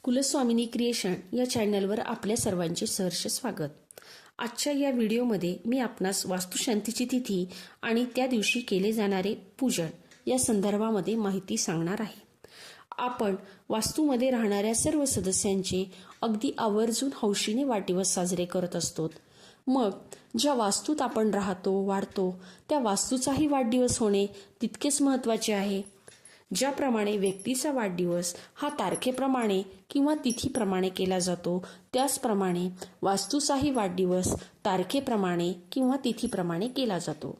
कुलस्वामिनी creation या चॅनलवर आपल्या सर्वांचे सहर्ष स्वागत। आजच्या या व्हिडिओमध्ये मी आपणास वास्तुशांतीची तिथी आणि त्या दिवशी केले जाणारे पूजन या संदर्भामध्ये माहिती सांगणार आहे। आपण वास्तूमध्ये राहणाऱ्या सर्व सदस्यांचे अगदी आवर्जून हौशीने वाढदिवस साजरे करत असतो। मग ज्या वास्तूत आपण राहतो वाढतो त्या वास्तूचाही वाढदिवस होणे तितकेच महत्त्वाचे आहे। ज्याप्रमाणे व्यक्तीचा वाढदिवस हा तारखेप्रमाणे किंवा तिथीप्रमाणे केला जातो, त्याचप्रमाणे वास्तूचाही वाढदिवस तारखेप्रमाणे किंवा तिथीप्रमाणे केला जातो।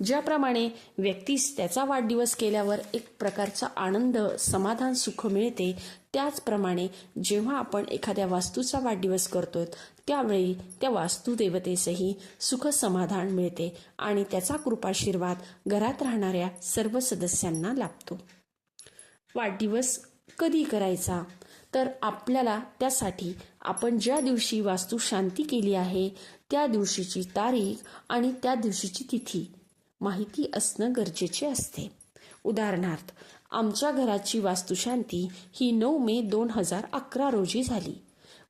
ज्याप्रमाणे व्यक्तीस त्याचा वाढदिवस केल्यावर एक प्रकारचा आनंद, समाधान, सुख मिळते, त्याचप्रमाणे जेव्हा आपण एखाद्या वास्तूचा वाढदिवस करतो त्यावेळी त्या वास्तुदेवतेसही सुख समाधान मिळते आणि त्याचा कृपाशीर्वाद घरात राहणाऱ्या सर्व सदस्यांना लाभतो। वाढदिवस कधी करायचा, तर आपल्याला त्यासाठी आपण ज्या दिवशी वास्तू शांती केली आहे त्या दिवशीची तारीख आणि त्या दिवशीची तिथी माहिती असणं गरजेचे असते। उदाहरणार्थ, आमच्या घराची वास्तुशांती ही 9 मे 2011 रोजी झाली।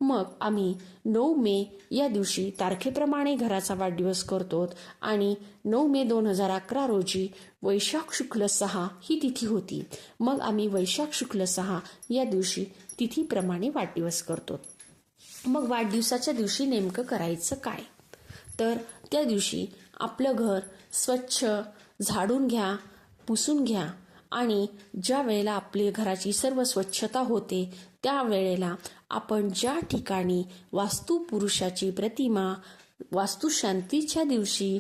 मग आम्ही 9 मे या दिवशी तारखेप्रमाणे घराचा वाढदिवस करतो आणि 9 मे 2011 रोजी वैशाख शुक्ल 6 ही तिथी होती। मग आम्ही वैशाख शुक्ल 6 या दिवशी तिथीप्रमाणे वाढदिवस करतो। मग वाढदिवसाच्या दिवशी नेमकं करायचं काय, तर त्या दिवशी आपलं घर स्वच्छ झाडून घ्या, पुसून घ्या आणि ज्या वेळेला आपली घराची सर्व स्वच्छता होते त्या वेळेला आपण ज्या ठिकाणी वास्तुपुरुषाची प्रतिमा वास्तुशांतीच्या दिवशी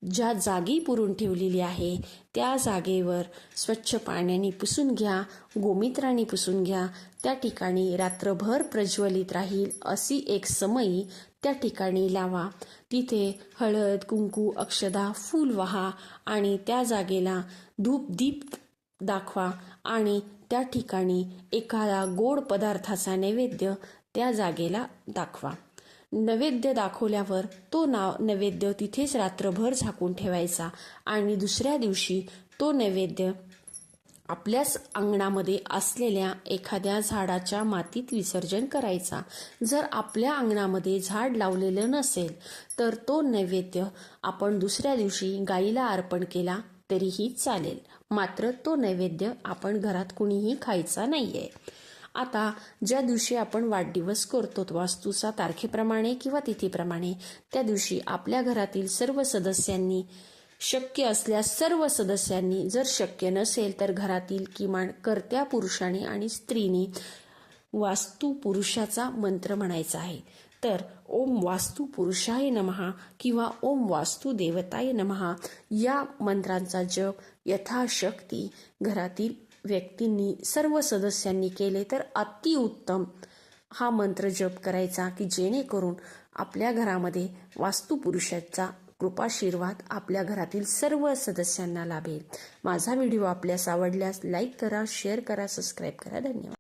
ज्या जागी पुरून ठेवलेली आहे त्या जागेवर स्वच्छ पाण्याने पुसून घ्या, गोमित्राने पुसून घ्या। त्या ठिकाणी रात्रभर प्रज्वलित राहील अशी एक समई त्या ठिकाणी लावा। तिथे हळद, कुंकू, अक्षदा, फूल वाहा आणि त्या जागेला धूप दीप दाखवा आणि त्या ठिकाणी एखादा गोड पदार्थाचा नैवेद्य त्या जागेला दाखवा। नैवेद्य दाखवल्यावर तो नैवेद्य तिथेच रात्रभर झाकून ठेवायचा आणि दुसऱ्या दिवशी तो नैवेद्य आपल्याच अंगणामध्ये असलेल्या एखाद्या झाडाच्या मातीत विसर्जन करायचा। जर आपल्या अंगणामध्ये झाड लावलेलं नसेल तर तो नैवेद्य आपण दुसऱ्या दिवशी गाईला अर्पण केला तरीही चालेल, मात्र तो नैवेद्य आपण घरात कुणीही खायचा नाहीये। आता ज्या दिवशी आपण वाढदिवस करतो वास्तूचा तारखेप्रमाणे किंवा तिथीप्रमाणे, त्या दिवशी आपल्या घरातील सर्व सदस्यांनी, शक्य असल्यास सर्व सदस्यांनी, जर शक्य नसेल तर घरातील किमान कर्त्या पुरुषाने आणि स्त्रीने वास्तु पुरुषाचा मंत्र म्हणायचा आहे। तर ओम वास्तु पुरुषाय नमः किंवा ओम वास्तु देवताय नमः या मंत्रांचा जप यथाशक्ती घरातील व्यक्तींनी, सर्व सदस्यांनी केले तर अतिउत्तम हा मंत्र जप करायचा, की जेणेकरून आपल्या घरामध्ये वास्तुपुरुषाचा कृपाशीर्वाद आपल्या घरातील सर्व सदस्यांना लाभेल। माझा व्हिडिओ आपल्यास आवडल्यास लाईक करा, शेअर करा, सबस्क्राईब करा। धन्यवाद।